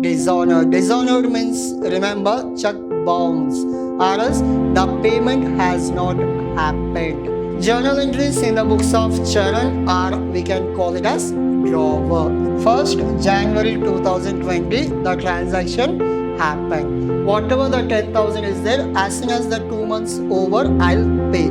dishonored. Dishonored means, remember, check bounce or else the payment has not happened. Journal entries in the books of Charan are, we can call it as drawer. 1st January 2020, the transaction happened. Whatever the 10,000 is there, as soon as the 2 months over, I'll pay.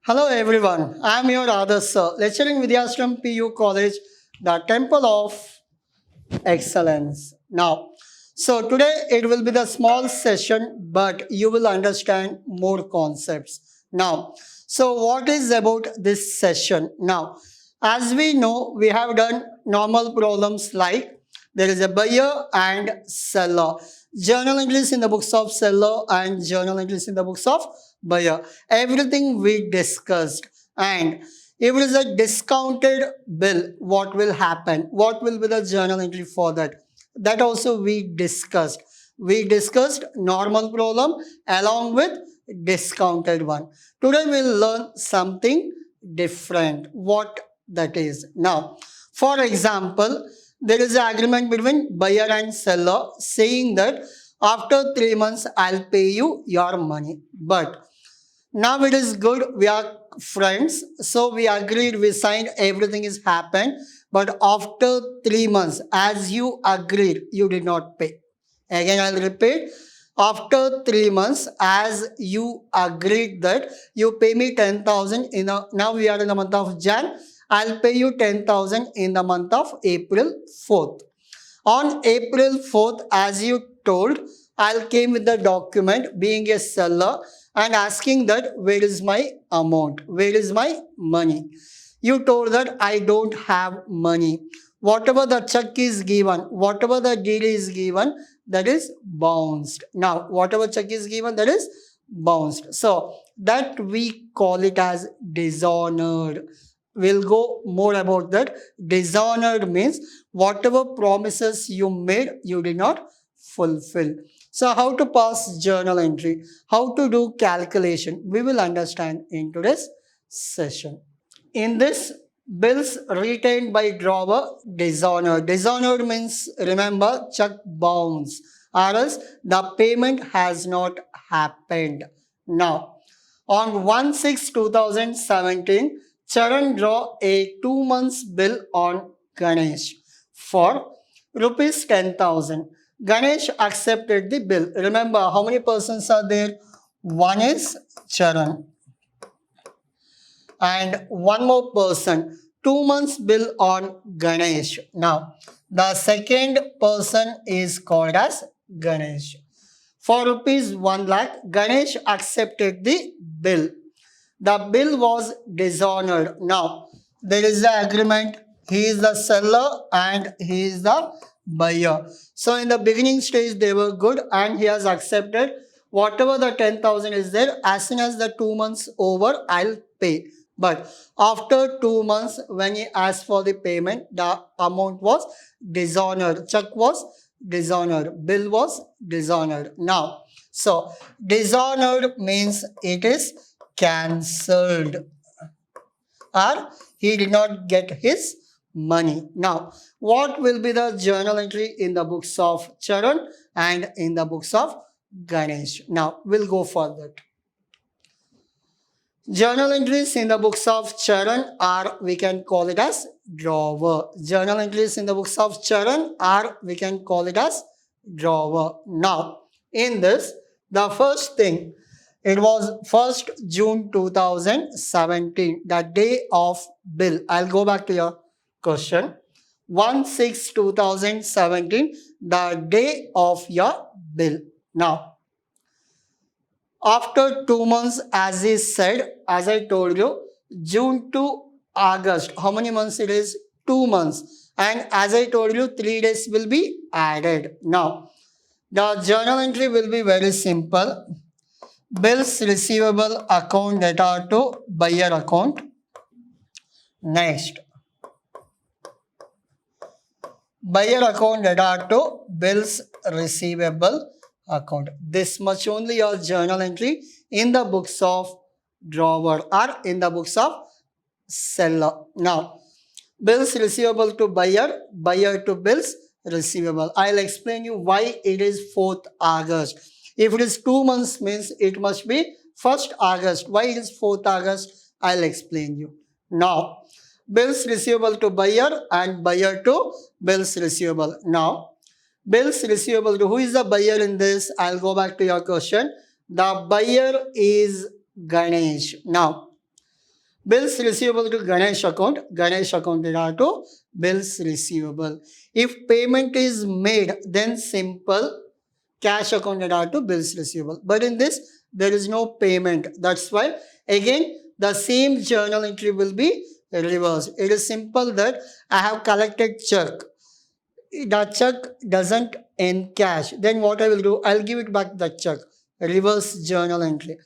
Hello everyone, I am your Adarsh sir, lecturing Vidhyaashram PU College, the Temple of Excellence. Now, so today it will be the small session, but you will understand more concepts. Now, so what is about this session? Now, as we know, we have done normal problems like there is a buyer and seller. Journal entries in the books of seller and journal entries in the books of buyer. Everything we discussed. And if it is a discounted bill, what will happen? What will be the journal entry for that? That also we discussed. We discussed normal problem along with discounted one. Today we'll learn something different. What that is. Now, for example, there is an agreement between buyer and seller saying that after 3 months I'll pay you your money. But now it is good, we are friends, so we agreed, we signed, everything is happened. But after 3 months, as you agreed, you did not pay. Again, I'll repeat. After 3 months, as you agreed that you pay me 10,000 now we are in the month of Jan, I'll pay you 10,000 in the month of April 4th. On April 4th, as you told, I'll came with the document being a seller and asking that where is my amount, where is my money. You told that I don't have money. Whatever the check is given, whatever the deal is given, that is bounced. Now, whatever check is given, that is bounced. So, that we call it as dishonored. We'll go more about that. Dishonored means whatever promises you made, you did not fulfill. So how to pass journal entry, how to do calculation, we will understand in today's session. In this, bills retained by drawer, dishonored. Dishonored means, remember, check bounce or else the payment has not happened. Now, on 1/6/2017, Charan draw a 2 months bill on Ganesh for rupees 10,000. Ganesh accepted the bill. Remember, how many persons are there? One is Charan. And one more person. 2 months bill on Ganesh. Now, the second person is called as Ganesh. For rupees 1 lakh, Ganesh accepted the bill. The bill was dishonored. Now, there is the agreement. He is the seller and he is the buyer. So in the beginning stage they were good and he has accepted whatever the 10,000 is there, as soon as the 2 months over, I'll pay. But after 2 months, when he asked for the payment, the amount was dishonored. Check was dishonored. Bill was dishonored. Now, so dishonored means it is cancelled or he did not get his money. Now, what will be the journal entry in the books of Charan and in the books of Ganesh? Now, we'll go for that. Journal entries in the books of Charan are, we can call it as drawer. Journal entries in the books of Charan are, we can call it as drawer. Now, in this, the first thing, it was 1st June 2017, the day of bill. I'll go back to your question. 1/6/2017, the day of your bill. Now, after 2 months, as he said, as I told you, June to August, how many months it is? 2 months. And as I told you, 3 days will be added. Now, the journal entry will be very simple. Bills receivable account data to buyer account. Next, buyer account data to bills receivable account. This much only your journal entry in the books of drawer or in the books of seller. Now, bills receivable to buyer, buyer to bills receivable. I'll explain you why it is 4th August. If it is 2 months means it must be 1st August. Why it is 4th August? I'll explain you. Now, bills receivable to buyer and buyer to bills receivable. Now, bills receivable to who is the buyer in this? I'll go back to your question. The buyer is Ganesh. Now, bills receivable to Ganesh account data to bills receivable. If payment is made, then simple cash account data to bills receivable. But in this, there is no payment. That's why, again, the same journal entry will be reversed. It is simple that I have collected check. The check doesn't encash. Then what I will do, I'll give it back the check. Reverse journal entry.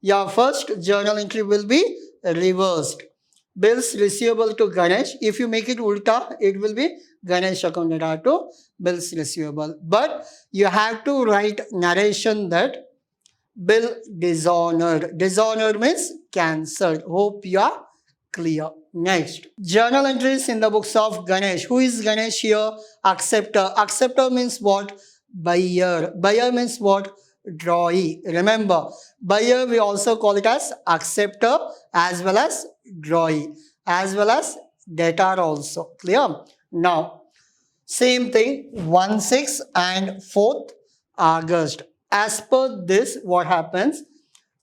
Your first journal entry will be reversed. Bills receivable to Ganesh. If you make it ulta, it will be Ganesh account data to bills receivable. But you have to write narration that bill dishonored. Dishonored means cancelled. Hope you are clear. Next, journal entries in the books of Ganesh. Who is Ganesh here? Acceptor. Acceptor means what? Buyer. Buyer means what? Drawee. Remember, buyer we also call it as acceptor as well as drawee as well as debtor also. Clear? Now, same thing 1/6 and 4th August. As per this, what happens?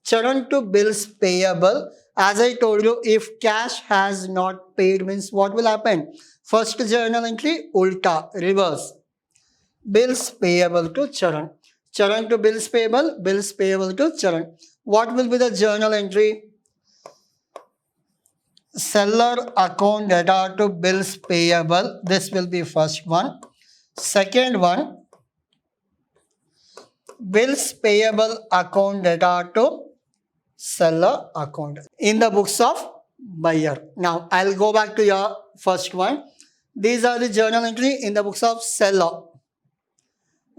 Charan to bills payable. As I told you, if cash has not paid means what will happen? First journal entry, ulta, reverse. Bills payable to Charan. Charan to bills payable to Charan. What will be the journal entry? Seller account data to bills payable. This will be first one. Second one, bills payable account data to seller account in the books of buyer. Now, I'll go back to your first one. These are the journal entry in the books of seller.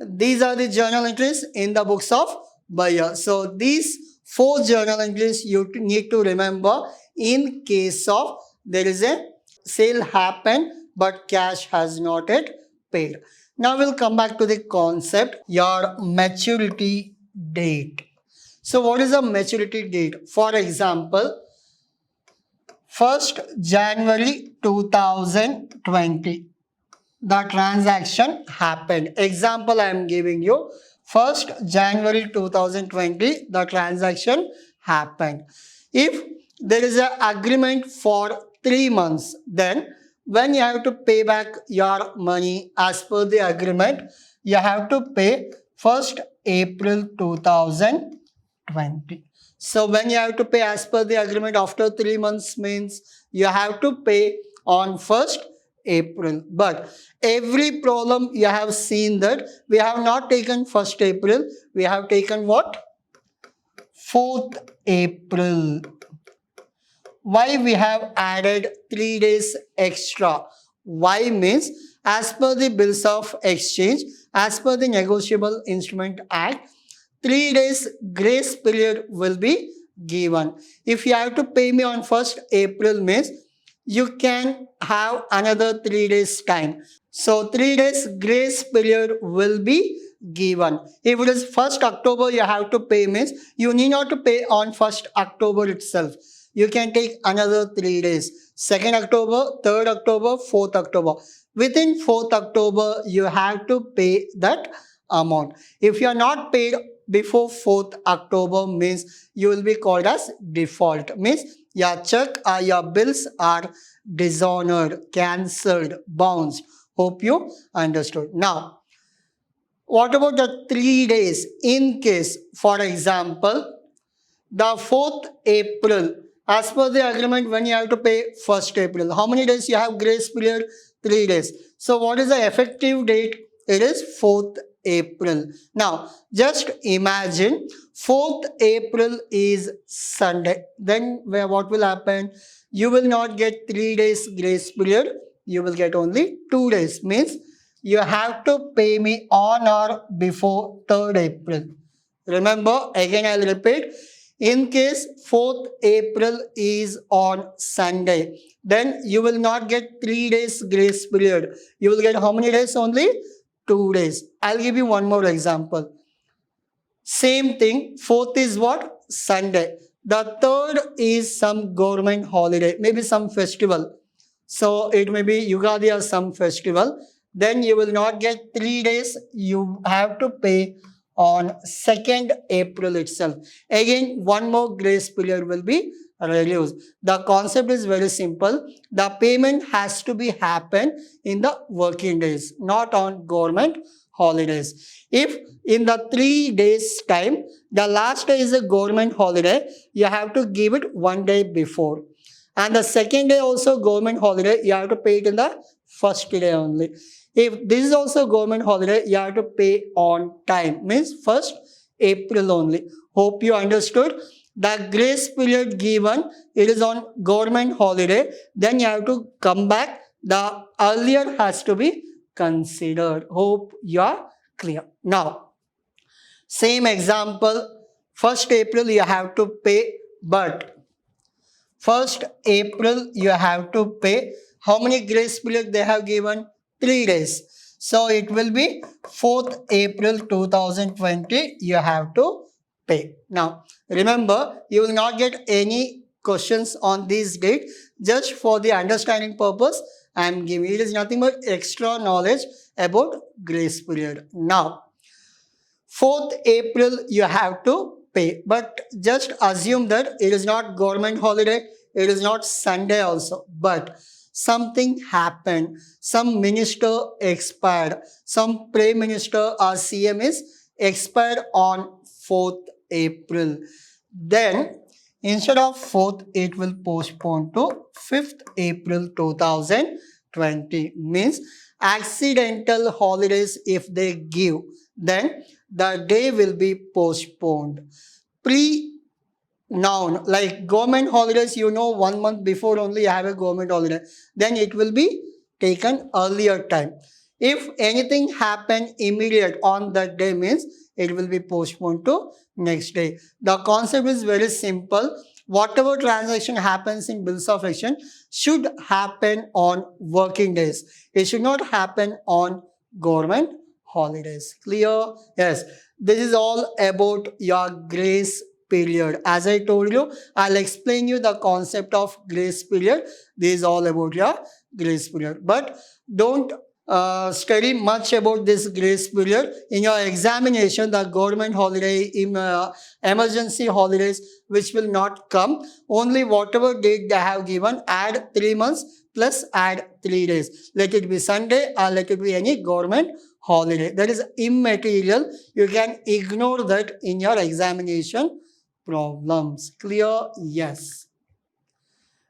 These are the journal entries in the books of buyer. So, these 4 journal entries you need to remember in case of there is a sale happened but cash has not yet paid. Now, we'll come back to the concept, your maturity date. So, what is a maturity date? For example, 1st January 2020, the transaction happened. Example I am giving you. 1st January 2020, the transaction happened. If there is an agreement for 3 months, then when you have to pay back your money as per the agreement, you have to pay 1st April 2020. So when you have to pay as per the agreement after 3 months means you have to pay on 1st April. But every problem you have seen that we have not taken 1st April, we have taken what? 4th April. Why we have added 3 days extra? Why means as per the bills of exchange, as per the Negotiable Instrument Act, 3 days grace period will be given. If you have to pay me on 1st April means you can have another 3 days time. So 3 days grace period will be given. If it is 1st October you have to pay means you need not to pay on 1st October itself. You can take another 3 days. 2nd October, 3rd October, 4th October. Within 4th October, you have to pay that amount. If you are not paid before 4th October means you will be called as default. Means your check or your bills are dishonored, cancelled, bounced. Hope you understood. Now, what about the 3 days? In case, for example, the 4th April, as per the agreement, when you have to pay 1st April, how many days you have grace period? 3 days. So what is the effective date? It is 4th April. Now, just imagine 4th April is Sunday. Then what will happen? You will not get 3 days grace period. You will get only 2 days. Means you have to pay me on or before 3rd April. Remember, again I'll repeat. In case 4th April is on Sunday, then you will not get 3 days grace period. You will get how many days only? 2 days. I'll give you one more example. Same thing, 4th is what? Sunday. The 3rd is some government holiday, maybe some festival. So it may be Yugadi or some festival. Then you will not get 3 days. You have to pay on 2nd April itself. Again, one more grace period will be reduced. The concept is very simple. The payment has to be happen in the working days, not on government holidays. If in the 3 days time, the last day is a government holiday, you have to give it 1 day before. And the second day also government holiday, you have to pay it in the first day only. If this is also government holiday, you have to pay on time, means 1st April only. Hope you understood. The grace period given, it is on government holiday, then you have to come back. The earlier has to be considered. Hope you are clear. Now, same example, 1st April you have to pay, but 1st April you have to pay. How many grace period they have given? 3 days. So it will be 4th April 2020 you have to pay. Now remember, you will not get any questions on this date. Just for the understanding purpose, I am giving it is nothing but extra knowledge about grace period. Now 4th April you have to pay, but just assume that it is not government holiday, it is not Sunday also, but something happened, some minister expired, some prime minister or CM is expired on 4th April. Then instead of 4th, it will postpone to 5th April 2020. Means accidental holidays if they give, then the day will be postponed. Noun, like government holidays, 1 month before only you have a government holiday, then it will be taken earlier time. If anything happen immediate on that day, means it will be postponed to next day. The concept is very simple. Whatever transaction happens in bills of exchange should happen on working days. It should not happen on government holidays. Clear? Yes. This is all about your grace period. As I told you, I'll explain you the concept of grace period. This is all about your grace period. But don't study much about this grace period. In your examination, the government holiday, emergency holidays, which will not come. Only whatever date they have given, add 3 months plus add 3 days. Let it be Sunday or let it be any government holiday. That is immaterial. You can ignore that in your examination problems. Clear? Yes.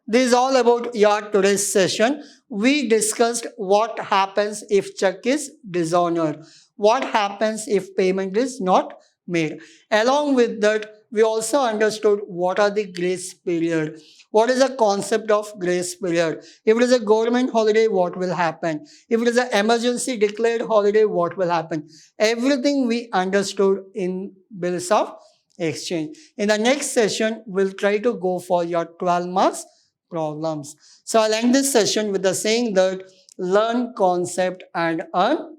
This is all about your today's session. We discussed what happens if check is dishonored. What happens if payment is not made. Along with that, we also understood what are the grace period. What is the concept of grace period? If it is a government holiday, what will happen? If it is an emergency declared holiday, what will happen? Everything we understood in bills of exchange. In the next session, we'll try to go for your 12 marks problems. So I'll end this session with the saying that learn concept and earn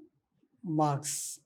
marks.